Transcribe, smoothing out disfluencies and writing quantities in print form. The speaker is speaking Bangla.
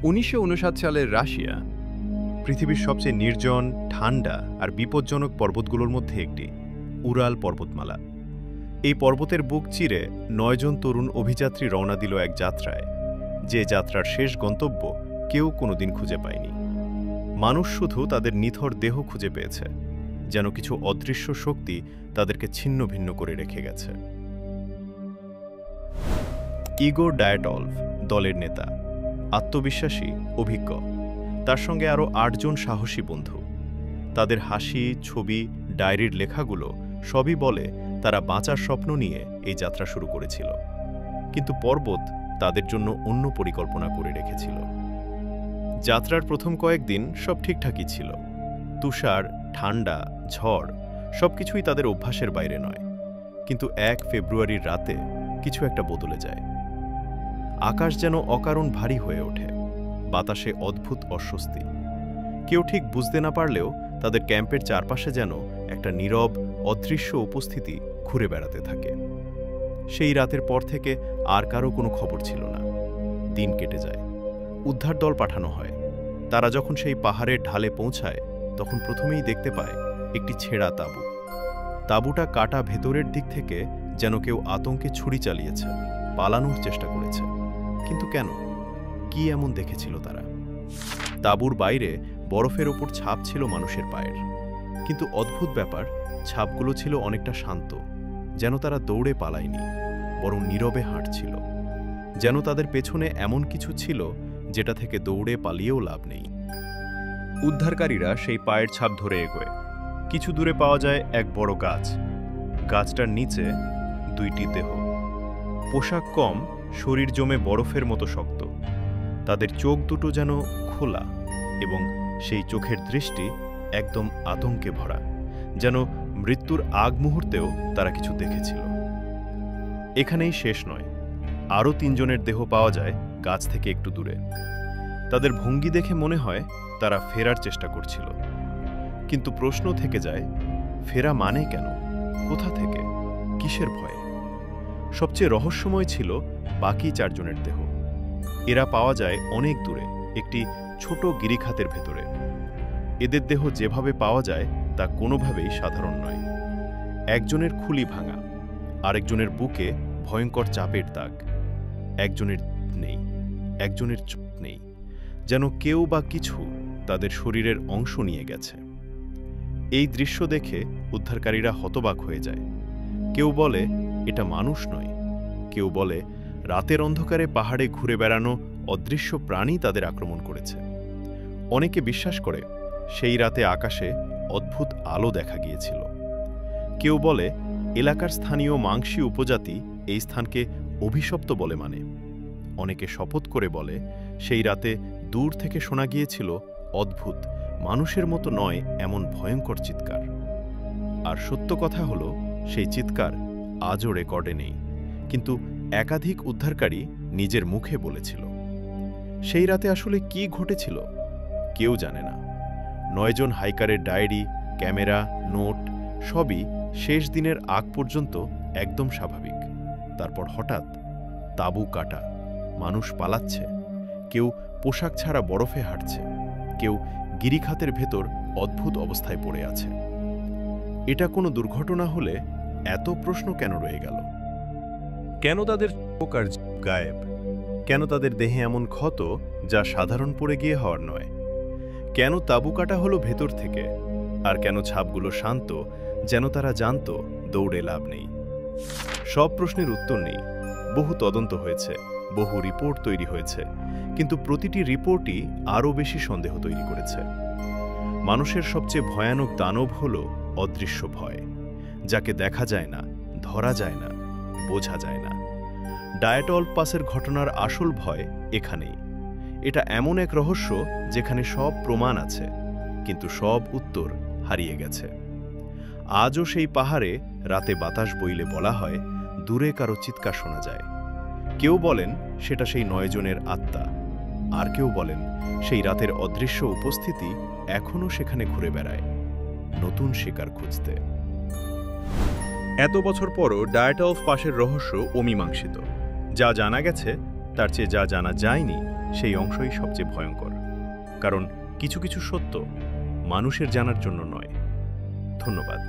1959 সালের রাশিয়া পৃথিবীর সবচেয়ে নির্জন, ঠান্ডা আর বিপজ্জনক পর্বতগুলোর মধ্যে একটি উরাল পর্বতমালা। এই পর্বতের বুক চিরে 9 জন তরুণ অভিযাত্রী রওনা দিল এক যাত্রায়, যে যাত্রার শেষ গন্তব্য কেউ কোনোদিন খুঁজে পায়নি। মানুষ শুধু তাদের নিথর দেহ খুঁজে পেয়েছে, যেন কিছু অদৃশ্য শক্তি তাদেরকে ছিন্ন ভিন্ন করে রেখে গেছে। ইগোর ডায়াটলভ দলের নেতা, আত্মবিশ্বাসী, অভিজ্ঞ। তার সঙ্গে আরও 8 জন সাহসী বন্ধু। তাদের হাসি, ছবি, ডায়েরির লেখাগুলো সবই বলে তারা বাঁচার স্বপ্ন নিয়ে এই যাত্রা শুরু করেছিল। কিন্তু পর্বত তাদের জন্য অন্য পরিকল্পনা করে রেখেছিল। যাত্রার প্রথম কয়েকদিন সব ঠিকঠাকই ছিল। তুষার, ঠান্ডা, ঝড় সবকিছুই তাদের অভ্যাসের বাইরে নয়। কিন্তু 1 ফেব্রুয়ারির রাতে কিছু একটা বদলে যায়। আকাশ যেন অকারণ ভারী হয়ে ওঠে, বাতাসে অদ্ভুত অস্বস্তি। কেউ ঠিক বুঝতে না পারলেও তাদের ক্যাম্পের চারপাশে যেন একটা নীরব, অদৃশ্য উপস্থিতি ঘুরে বেড়াতে থাকে। সেই রাতের পর থেকে আর কারো কোনো খবর ছিল না। দিন কেটে যায়, উদ্ধার দল পাঠানো হয়। তারা যখন সেই পাহাড়ের ঢালে পৌঁছায়, তখন প্রথমেই দেখতে পায় একটি ছেঁড়া তাঁবু। তাঁবুটা কাটা ভেতরের দিক থেকে যেন কেউ আতঙ্কে ছুরি চালিয়েছে, পালানোর চেষ্টা করেছে। কিন্তু কেন? কি এমন দেখেছিল তারা? তাঁবুর বাইরে বরফের ওপর ছাপ ছিল মানুষের পায়ের। কিন্তু অদ্ভুত ব্যাপার, ছাপগুলো ছিল অনেকটা শান্ত, যেন তারা দৌড়ে পালায়নি, বরং নীরবে হাঁটছিল। যেন তাদের পেছনে এমন কিছু ছিল যেটা থেকে দৌড়ে পালিয়েও লাভ নেই। উদ্ধারকারীরা সেই পায়ের ছাপ ধরে এগোয়। কিছু দূরে পাওয়া যায় এক বড় গাছ। গাছটার নিচে 2টি দেহ। পোশাক কম, শরীর জমে বরফের মতো শক্ত। তাদের চোখ দুটো যেন খোলা, এবং সেই চোখের দৃষ্টি একদম আতঙ্কে ভরা, যেন মৃত্যুর আগ মুহূর্তেও তারা কিছু দেখেছিল। এখানেই শেষ নয়, আরও 3 জনের দেহ পাওয়া যায় গাছ থেকে একটু দূরে। তাদের ভঙ্গি দেখে মনে হয় তারা ফেরার চেষ্টা করছিল। কিন্তু প্রশ্ন থেকে যায়, ফেরা মানে কেন? কোথা থেকে? কিসের ভয়ে? সবচেয়ে রহস্যময় ছিল বাকি 4 জনের দেহ। এরা পাওয়া যায় অনেক দূরে, একটি ছোট গিরিখাতের ভেতরে। এদের দেহ যেভাবে পাওয়া যায় তা কোনোভাবেই সাধারণ নয়। একজনের খুলি ভাঙা, আরেকজনের বুকে ভয়ঙ্কর চাপের দাগ। একজনের নেই, একজনের চোখ নেই, যেন কেউ বা কিছু তাদের শরীরের অংশ নিয়ে গেছে। এই দৃশ্য দেখে উদ্ধারকারীরা হতবাক হয়ে যায়। কেউ বলে এটা মানুষ নয়, কেউ বলে রাতের অন্ধকারে পাহাড়ে ঘুরে বেড়ানো অদৃশ্য প্রাণী তাদের আক্রমণ করেছে। অনেকে বিশ্বাস করে সেই রাতে আকাশে অদ্ভুত আলো দেখা গিয়েছিল। কেউ বলে এলাকার স্থানীয় মাংসী উপজাতি এই স্থানকে অভিশপ্ত বলে মানে। অনেকে শপথ করে বলে সেই রাতে দূর থেকে শোনা গিয়েছিল অদ্ভুত, মানুষের মতো নয় এমন ভয়ঙ্কর চিৎকার। আর সত্য কথা হলো, সেই চিৎকার আজও রেকর্ডে নেই, কিন্তু একাধিক উদ্ধারকারী নিজের মুখে বলেছিল। সেই রাতে আসলে কি ঘটেছিল কেউ জানে না। 9 জন হাইকারের ডায়েরি, ক্যামেরা, নোট সবই শেষ দিনের আগ পর্যন্ত একদম স্বাভাবিক। তারপর হঠাৎ তাঁবু কাটা, মানুষ পালাচ্ছে, কেউ পোশাক ছাড়া বরফে হাঁটছে, কেউ গিরিখাতের ভেতর অদ্ভুত অবস্থায় পড়ে আছে। এটা কোনো দুর্ঘটনা হলে এত প্রশ্ন কেন রয়ে গেল? কেন তাদের চোখ আর গায়েব? কেন তাদের দেহে এমন ক্ষত যা সাধারণ পড়ে গিয়ে হওয়ার নয়? কেন তাঁবু কাটা হলো ভেতর থেকে? আর কেন ছাপগুলো শান্ত, যেন তারা জানত দৌড়ে লাভ নেই? সব প্রশ্নের উত্তর নেই। বহু তদন্ত হয়েছে, বহু রিপোর্ট তৈরি হয়েছে, কিন্তু প্রতিটি রিপোর্টই আরও বেশি সন্দেহ তৈরি করেছে। মানুষের সবচেয়ে ভয়ানক দানব হল অদৃশ্য ভয়, যাকে দেখা যায় না, ধরা যায় না, বোঝা যায় না। ডায়াটলভ পাসের ঘটনার আসল ভয় এখানেই। এটা এমন এক রহস্য যেখানে সব প্রমাণ আছে, কিন্তু সব উত্তর হারিয়ে গেছে। আজও সেই পাহাড়ে রাতে বাতাস বইলে বলা হয় দূরে কারো চিৎকার শোনা যায়। কেউ বলেন সেটা সেই 9 জনের আত্মা, আর কেউ বলেন সেই রাতের অদৃশ্য উপস্থিতি এখনও সেখানে ঘুরে বেড়ায়, নতুন শিকার খুঁজতে। এত বছর পরও ডায়াটলভ পাসের রহস্য অমীমাংসিত। যা জানা গেছে, তার চেয়ে যা জানা যায়নি সেই অংশই সবচেয়ে ভয়ঙ্কর। কারণ কিছু কিছু সত্য মানুষের জানার জন্য নয়। ধন্যবাদ।